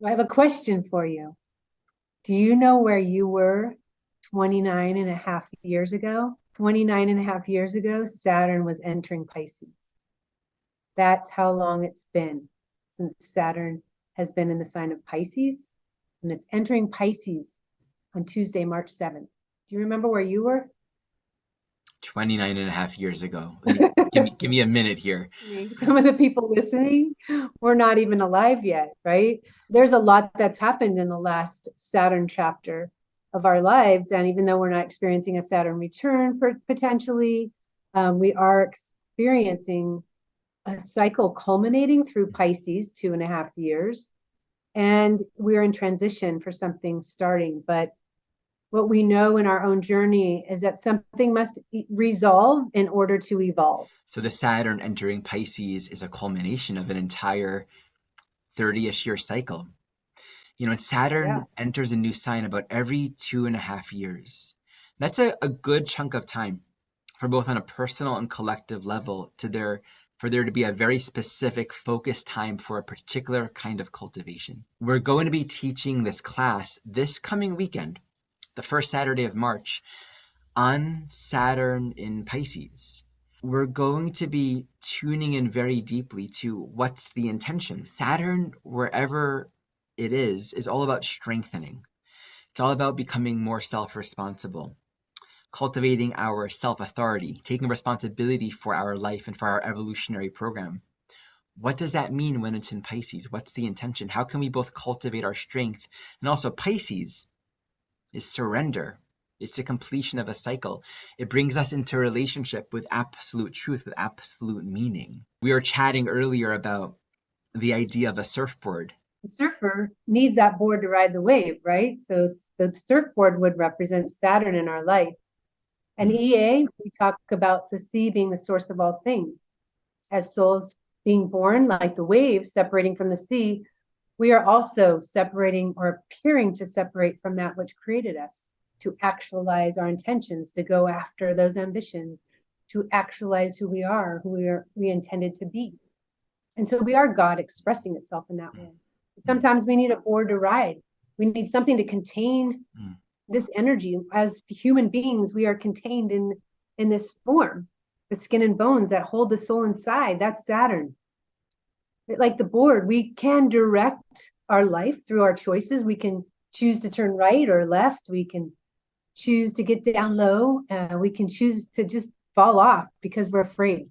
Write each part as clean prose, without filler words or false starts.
I have a question for you. Do you know where you were 29 and a half years ago? 29 and a half years ago, Saturn was entering Pisces. That's how long it's been since Saturn has been in the sign of Pisces, and it's entering Pisces on Tuesday, March 7th. Do you remember where you were? 29 and a half years ago. Give me a minute here. Some of the people listening were not even alive yet, right? There's a lot that's happened in the last Saturn chapter of our lives. And even though we're not experiencing a Saturn return potentially, we are experiencing a cycle culminating through Pisces, 2.5 years. And we're in transition for something starting. But what we know in our own journey is that something must resolve in order to evolve. So the Saturn entering Pisces is a culmination of an entire 30-ish year cycle. You know, and Saturn enters a new sign about every 2.5 years. That's a good chunk of time for both on a personal and collective level for there to be a very specific focused time for a particular kind of cultivation. We're going to be teaching this class this coming weekend, the first Saturday of March, on Saturn in Pisces. We're going to be tuning in very deeply to what's the intention. Saturn, wherever it is all about strengthening. It's all about becoming more self-responsible, cultivating our self-authority, taking responsibility for our life and for our evolutionary program. What does that mean when it's in Pisces? What's the intention? How can we both cultivate our strength? And also Pisces is surrender. It's a completion of a cycle. It brings us into a relationship with absolute truth, with absolute meaning. We were chatting earlier about the idea of a surfboard. The surfer needs that board to ride the wave, right? So the surfboard would represent Saturn in our life. And EA, we talk about the sea being the source of all things. As souls being born, like the wave separating from the sea, we are also separating or appearing to separate from that which created us, to actualize our intentions, to go after those ambitions, to actualize who we are, we intended to be. And so we are God expressing itself in that way. Sometimes we need a board to ride. We need something to contain this energy. As human beings, we are contained in this form, the skin and bones that hold the soul inside. That's Saturn. Like the board, we can direct our life through our choices. We can choose to turn right or left. We can choose to get down low. We can choose to just fall off because we're afraid.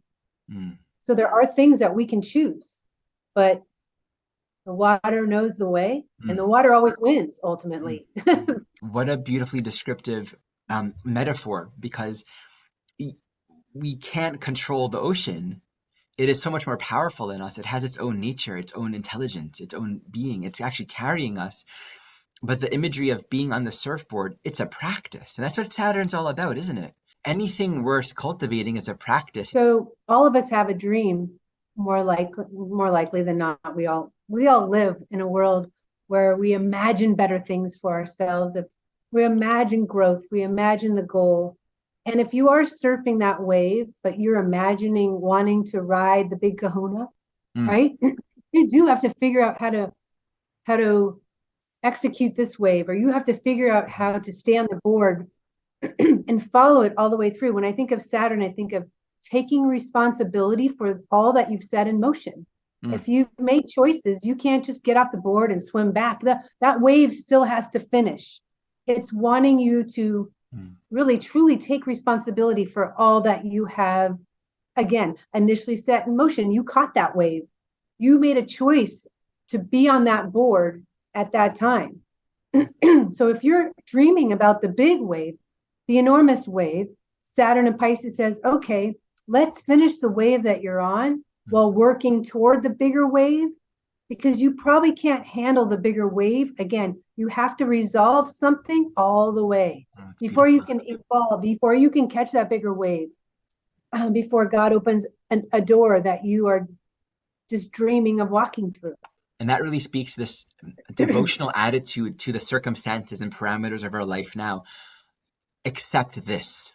So there are things that we can choose, but the water knows the way, and the water always wins ultimately. What a beautifully descriptive metaphor, because we can't control the ocean. It is so much more powerful than us. It has its own nature, its own intelligence, its own being. It's actually carrying us. But the imagery of being on the surfboard, it's a practice. And that's what Saturn's all about, isn't it? Anything worth cultivating is a practice. So all of us have a dream, more likely than not. We all live in a world where we imagine better things for ourselves. If we imagine growth, we imagine the goal. And if you are surfing that wave, but you're imagining wanting to ride the big kahuna, right? You do have to figure out how to execute this wave, or you have to figure out how to stay on the board and follow it all the way through. When I think of Saturn, I think of taking responsibility for all that you've set in motion. If you've made choices, you can't just get off the board and swim back. That wave still has to finish. It's wanting you to really, truly take responsibility for all that you have, again, initially set in motion. You caught that wave. You made a choice to be on that board at that time. So if you're dreaming about the big wave, the enormous wave, Saturn and Pisces says, okay, let's finish the wave that you're on while working toward the bigger wave, because you probably can't handle the bigger wave. Again, you have to resolve something all the way before you can evolve, before you can catch that bigger wave, before God opens a door that you are just dreaming of walking through. And that really speaks to this devotional attitude to the circumstances and parameters of our life now. Accept this.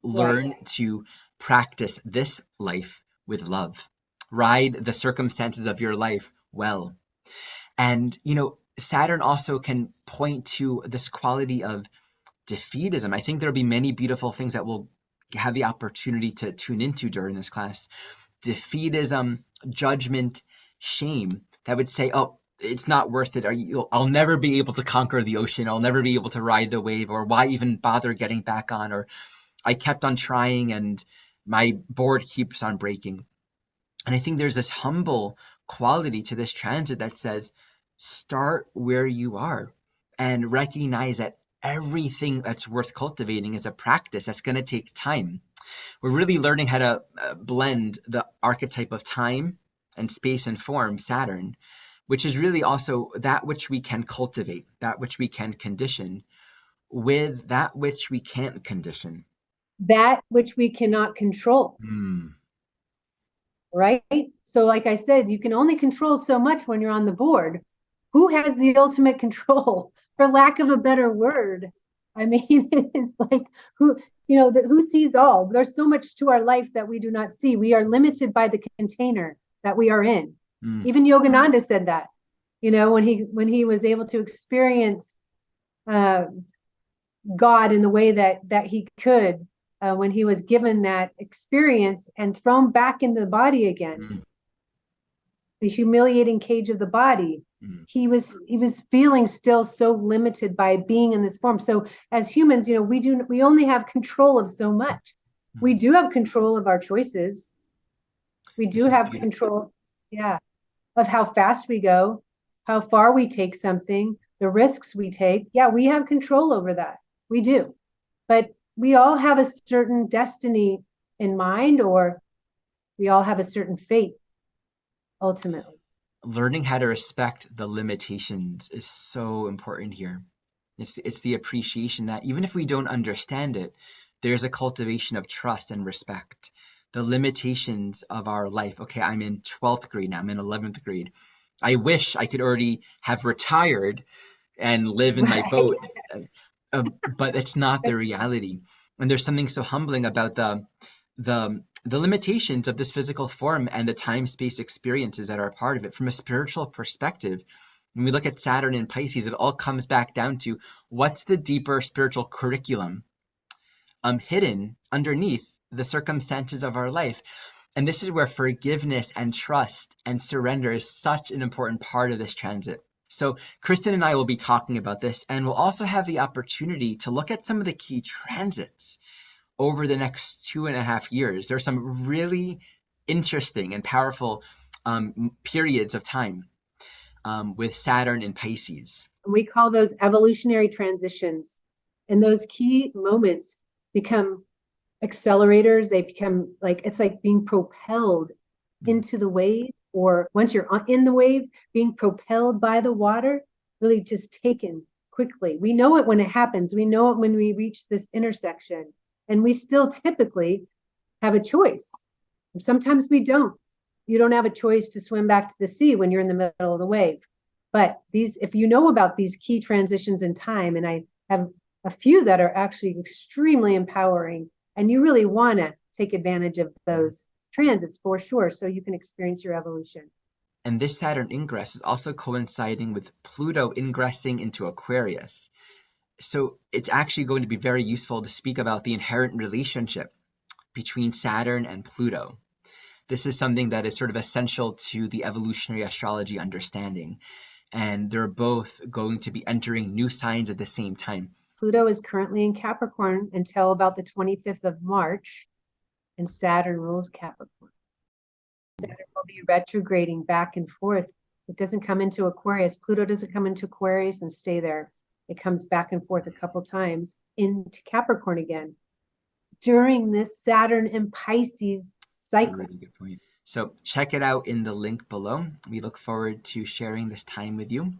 Learn to practice this life with love. Ride the circumstances of your life well. And, you know, Saturn also can point to this quality of defeatism. I think there'll be many beautiful things that we'll have the opportunity to tune into during this class. Defeatism, judgment, shame that would say, oh, it's not worth it. I'll never be able to conquer the ocean. I'll never be able to ride the wave, or why even bother getting back on? Or I kept on trying and my board keeps on breaking. And I think there's this humble quality to this transit that says, start where you are and recognize that everything that's worth cultivating is a practice that's going to take time. We're really learning how to blend the archetype of time and space and form, Saturn, which is really also that which we can cultivate, that which we can condition, with that which we can't condition. That which we cannot control. Right? So like I said, you can only control so much when you're on the board. Who has the ultimate control, for lack of a better word? I mean, it's like, who, you know, who sees all? There's so much to our life that we do not see. We are limited by the container that we are in. Even Yogananda said that, you know, when he was able to experience God in the way that he could, when he was given that experience and thrown back into the body again, the humiliating cage of the body. He was feeling still so limited by being in this form. So as humans, you know, we only have control of so much. We do have control of our choices. We do have control, of how fast we go, how far we take something, the risks we take. Yeah, we have control over that. We do. But we all have a certain destiny in mind, or we all have a certain fate, ultimately. Learning how to respect the limitations is so important here. It's the appreciation that even if we don't understand it, there's a cultivation of trust and respect. The limitations of our life. Okay, I'm in 12th grade now. I'm in 11th grade. I wish I could already have retired and live in my boat, but it's not the reality. And there's something so humbling about the limitations of this physical form and the time-space experiences that are a part of it. From a spiritual perspective, when we look at Saturn and Pisces, it all comes back down to what's the deeper spiritual curriculum hidden underneath the circumstances of our life. And this is where forgiveness and trust and surrender is such an important part of this transit. So Kristin and I will be talking about this, and we'll also have the opportunity to look at some of the key transits over the next 2.5 years. There's some really interesting and powerful periods of time with Saturn and Pisces. We call those evolutionary transitions. And those key moments become accelerators. They become like, it's like being propelled into the wave, or once you're in the wave, being propelled by the water, really just taken quickly. We know it when it happens. We know it when we reach this intersection. And we still typically have a choice. Sometimes we don't. You don't have a choice to swim back to the sea when you're in the middle of the wave. But if you know about these key transitions in time, and I have a few that are actually extremely empowering, and you really want to take advantage of those transits for sure, so you can experience your evolution. And this Saturn ingress is also coinciding with Pluto ingressing into Aquarius. So it's actually going to be very useful to speak about the inherent relationship between Saturn and Pluto. This is something that is sort of essential to the evolutionary astrology understanding. And they're both going to be entering new signs at the same time. Pluto is currently in Capricorn until about the 25th of March, and Saturn rules Capricorn. Saturn will be retrograding back and forth. It doesn't come into Aquarius. Pluto doesn't come into Aquarius and stay there. It comes back and forth a couple times into Capricorn again during this Saturn and Pisces cycle. Really good point. So check it out in the link below. We look forward to sharing this time with you.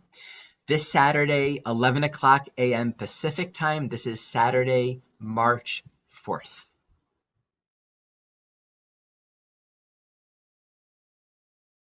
This Saturday, 11 o'clock a.m. Pacific time. This is Saturday, March 4th.